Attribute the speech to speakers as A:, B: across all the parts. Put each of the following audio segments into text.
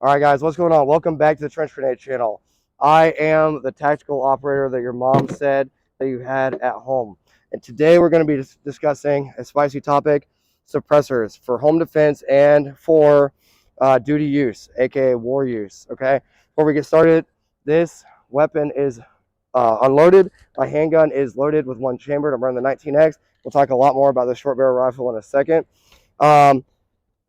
A: All right, guys, what's going on? Welcome back to the Trench Grenade channel. I am the tactical operator that your mom said that you had at home. And today we're going to be discussing a spicy topic, suppressors for home defense and for duty use, aka war use, okay? Before we get started, this weapon is unloaded. My handgun is loaded with one chambered. I'm running the 19X. We'll talk a lot more about the short barrel rifle in a second.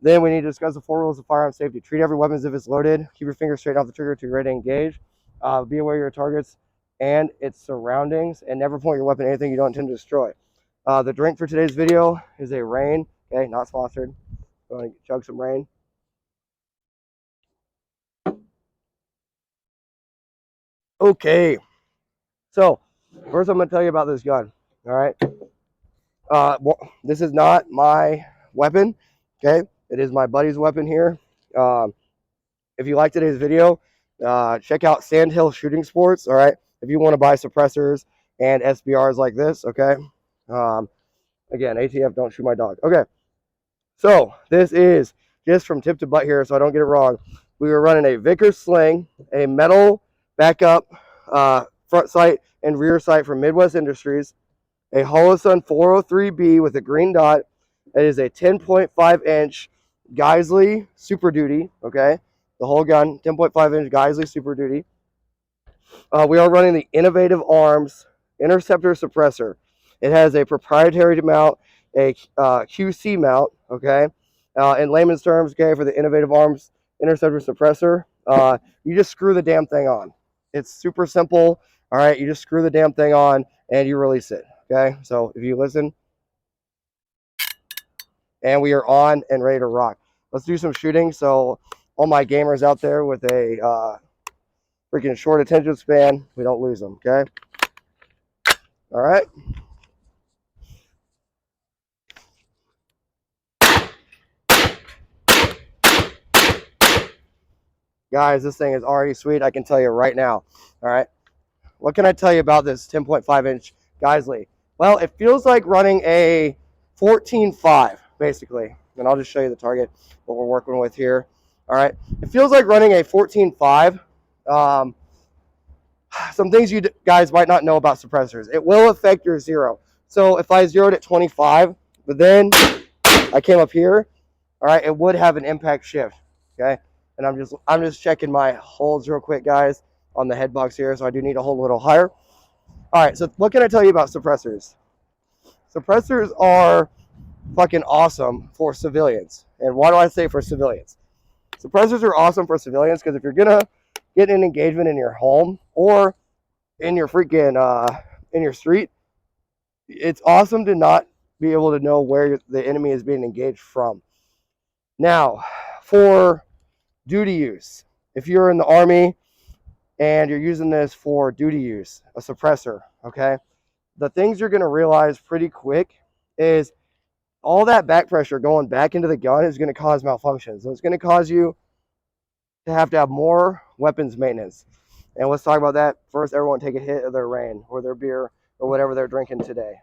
A: Then we need to discuss the 4 rules of firearm safety. Treat every weapon as if it's loaded. Keep your finger straight off the trigger till you're ready to engage. Be aware of your targets and its surroundings, and never point your weapon at anything you don't intend to destroy. The drink for today's video is a Rain. Okay, not sponsored. Going to chug some Rain. Okay, so first I'm going to tell you about this gun. All right, this is not my weapon. Okay, it is my buddy's weapon here. If you like today's video, check out Sandhill Shooting Sports. All right, if you want to buy suppressors and SBRs like this. Okay, again, ATF, don't shoot my dog. Okay, so this is just from tip to butt here, so I don't get it wrong. We were running a Vickers sling, a metal backup front sight and rear sight from Midwest Industries, a Holosun 403B with a green dot. It is a 10.5-inch Geisley Super Duty, okay? The whole gun, 10.5-inch Geisley Super Duty. We are running the Innovative Arms Interceptor Suppressor. It has a proprietary mount, a QC mount, okay? In layman's terms, okay, for the Innovative Arms Interceptor Suppressor, you just screw the damn thing on. It's super simple, all right? You just screw the damn thing on and you release it, okay? So if you listen, and we are on and ready to rock. Let's do some shooting. So all my gamers out there with a freaking short attention span, we don't lose them, okay? All right. Guys, this thing is already sweet. I can tell you right now. All right. What can I tell you about this 10.5-inch Geisley? Well, it feels like running a 14.5, basically. And I'll just show you the target, what we're working with here. All right. It feels like running a 14.5. Some things you guys might not know about suppressors. It will affect your zero. So if I zeroed at 25, but then I came up here, all right, it would have an impact shift, okay? And I'm just checking my holds real quick, guys, on the head box here, so I do need to hold a little higher. All right, so what can I tell you about suppressors? Suppressors are fucking awesome for civilians. And why do I say for civilians? Suppressors are awesome for civilians because if you're gonna get an engagement in your home or in your freaking in your street, it's awesome to not be able to know where the enemy is being engaged from. Now, for duty use, if you're in the Army and you're using this for duty use, a suppressor, okay, the things you're going to realize pretty quick is all that back pressure going back into the gun is going to cause malfunction. So it's going to cause you to have more weapons maintenance. And let's talk about that. First, everyone take a hit of their Rain or their beer or whatever they're drinking today.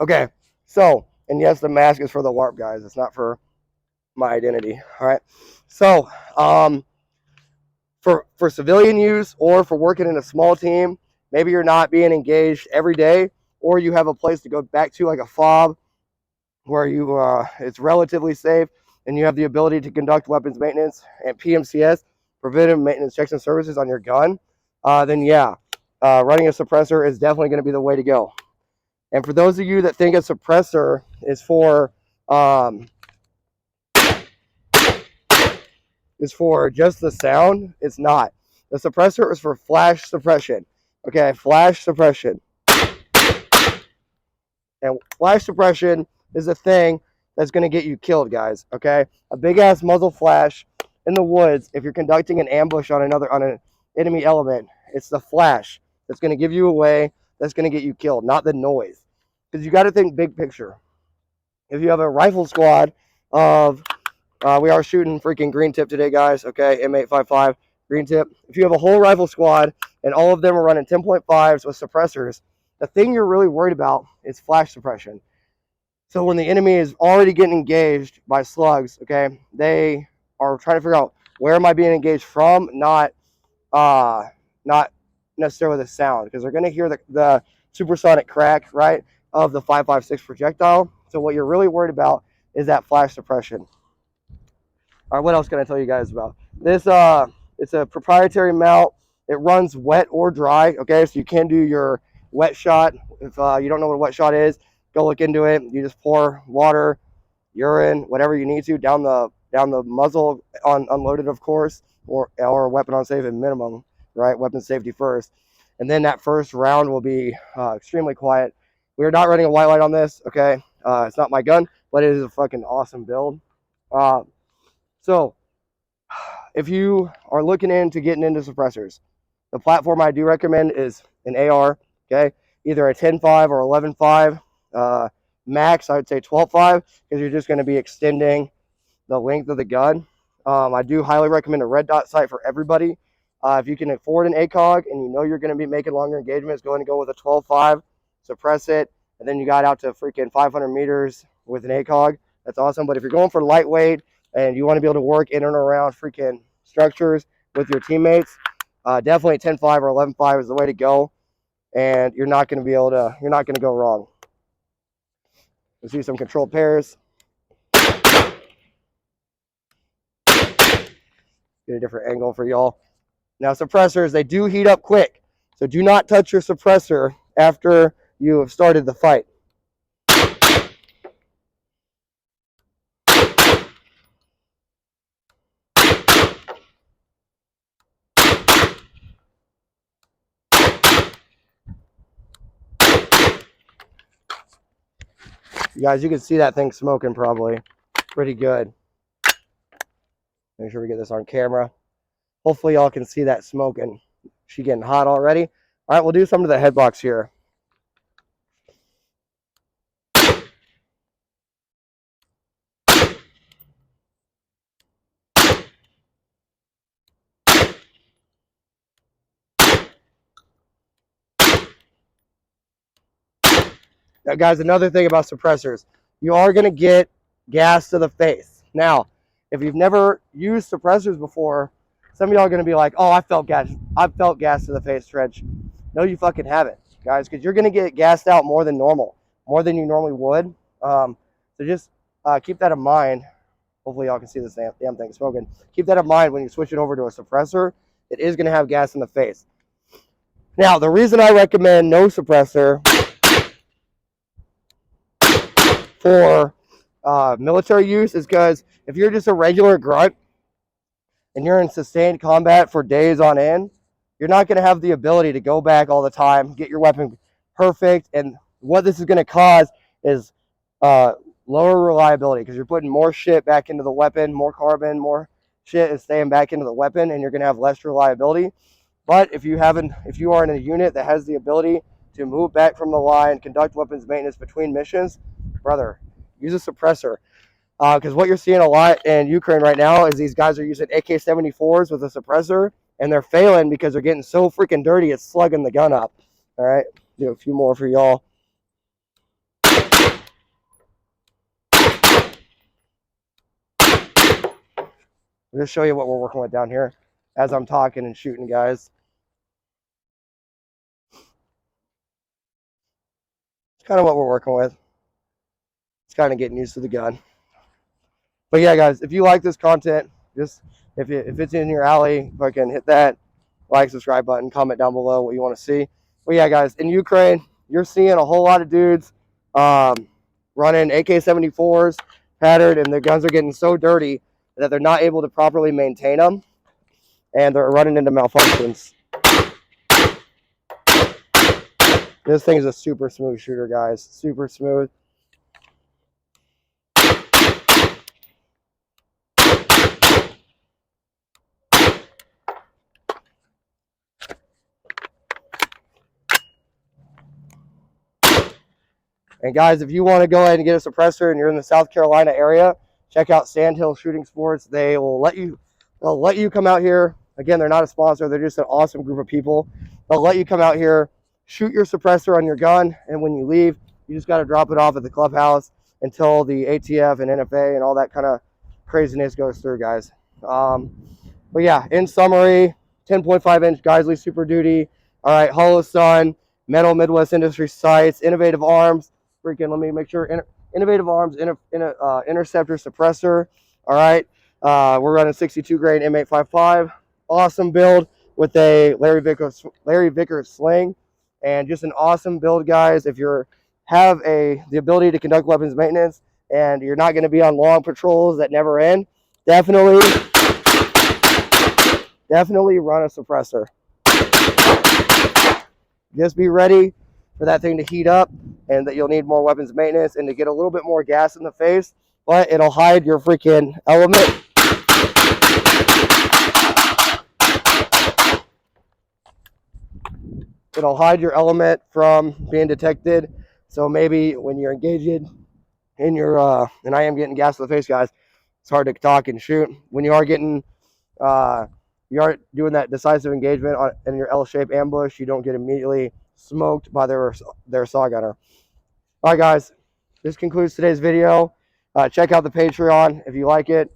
A: Okay, so, and yes, the mask is for the LARP, guys. It's not for my identity, all right? So, for civilian use or for working in a small team, maybe you're not being engaged every day, or you have a place to go back to like a FOB where you it's relatively safe and you have the ability to conduct weapons maintenance and PMCS, preventive maintenance checks and services on your gun, then yeah, running a suppressor is definitely going to be the way to go. And for those of you that think a suppressor is for just the sound, it's not. The suppressor is for flash suppression. Okay, flash suppression. And flash suppression is a thing that's going to get you killed, guys. Okay, a big ass muzzle flash in the woods. If you're conducting an ambush on an enemy element, it's the flash that's going to give you away. That's going to get you killed, not the noise. Because you got to think big picture. If you have a rifle squad of, we are shooting freaking green tip today, guys. Okay, M855 green tip. If you have a whole rifle squad and all of them are running 10.5s with suppressors, the thing you're really worried about is flash suppression. So when the enemy is already getting engaged by slugs, okay, they are trying to figure out where am I being engaged from, not necessarily the sound, because they're going to hear the supersonic crack, right, of the 5.56 projectile. So what you're really worried about is that flash suppression. All right, what else can I tell you guys about this? It's a proprietary mount. It runs wet or dry. Okay, so you can do your wet shot. If you don't know what a wet shot is, go look into it. You just pour water, urine, whatever you need to down the muzzle, unloaded, of course, or weapon on safe at minimum, right? Weapon safety first, and then that first round will be extremely quiet. We are not running a white light on this. Okay, it's not my gun, but it is a fucking awesome build. So if you are looking into getting into suppressors, the platform I do recommend is an AR, okay? Either a 10.5 or 11.5. Max, I would say 12.5, because you're just going to be extending the length of the gun. I do highly recommend a red dot sight for everybody. If you can afford an ACOG and you know you're going to be making longer engagements, go ahead and go with a 12.5, suppress it, and then you got out to freaking 500 meters with an ACOG. That's awesome. But if you're going for lightweight and you want to be able to work in and around freaking structures with your teammates, definitely 10.5 or 11.5 is the way to go, and you're not going to go wrong. You'll see some controlled pairs. Get a different angle for y'all. Now, suppressors, they do heat up quick, so do not touch your suppressor after you have started the fight. You guys, you can see that thing smoking probably pretty good. Make sure we get this on camera. Hopefully y'all can see that smoking. She getting hot already. All right, we'll do some to the head box here. Now, guys, another thing about suppressors, you are going to get gas to the face. Now, if you've never used suppressors before, some of y'all are going to be like, oh, I felt gas to the face, Trench. No, you fucking haven't, guys, because you're going to get gassed out more than normal, more than you normally would. So just keep that in mind. Hopefully y'all can see this damn thing smoking. Keep that in mind when you switch it over to a suppressor. It is going to have gas in the face. Now, the reason I recommend no suppressor for military use is because if you're just a regular grunt and you're in sustained combat for days on end, you're not going to have the ability to go back all the time, get your weapon perfect, and what this is going to cause is lower reliability, because you're putting more shit back into the weapon, more carbon, more shit is staying back into the weapon, and you're going to have less reliability. But if you are in a unit that has the ability to move back from the line, conduct weapons maintenance between missions, brother, use a suppressor. Because what you're seeing a lot in Ukraine right now is these guys are using AK-74s with a suppressor, and they're failing because they're getting so freaking dirty it's slugging the gun up. All right, do a few more for y'all. I'll just show you what we're working with down here as I'm talking and shooting, guys. It's kind of what we're working with. It's kind of getting used to the gun. But yeah, guys, if you like this content, just if it's in your alley, fucking hit that like, subscribe button, comment down below what you want to see. But yeah, guys, in Ukraine, you're seeing a whole lot of dudes running AK-74s, patterned, and their guns are getting so dirty that they're not able to properly maintain them, and they're running into malfunctions. This thing is a super smooth shooter, guys. Super smooth. And guys, if you want to go ahead and get a suppressor and you're in the South Carolina area, check out Sandhill Shooting Sports. They'll let you come out here. Again, they're not a sponsor. They're just an awesome group of people. They'll let you come out here, shoot your suppressor on your gun, and when you leave, you just got to drop it off at the clubhouse, until the ATF and NFA and all that kind of craziness goes through, guys. But yeah, in summary, 10.5-inch Geisley Super Duty. All right, Hollow Sun, Metal Midwest Industry Sights, Innovative Arms. Freaking, let me make sure. Innovative Arms, interceptor, suppressor. All right, we're running 62 grain M855. Awesome build with a Larry Vickers sling, and just an awesome build, guys. If you have the ability to conduct weapons maintenance and you're not going to be on long patrols that never end, definitely run a suppressor. Just be ready for that thing to heat up and that you'll need more weapons maintenance and to get a little bit more gas in the face, but it'll hide your freaking element. It'll hide your element from being detected. So maybe when you're engaged in your, and I am getting gas in the face, guys, it's hard to talk and shoot. When you are getting, you are doing that decisive engagement in your L-shaped ambush, you don't get immediately smoked by their saw gunner. All right, guys, this concludes today's video. Check out the Patreon if you like it.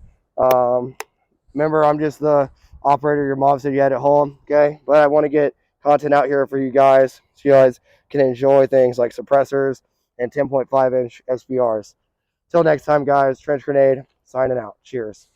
A: Remember, I'm just the operator your mom said you had at home, okay? But I want to get content out here for you guys so you guys can enjoy things like suppressors and 10.5-inch SBRs. Till next time, guys, Trench Grenade signing out. Cheers.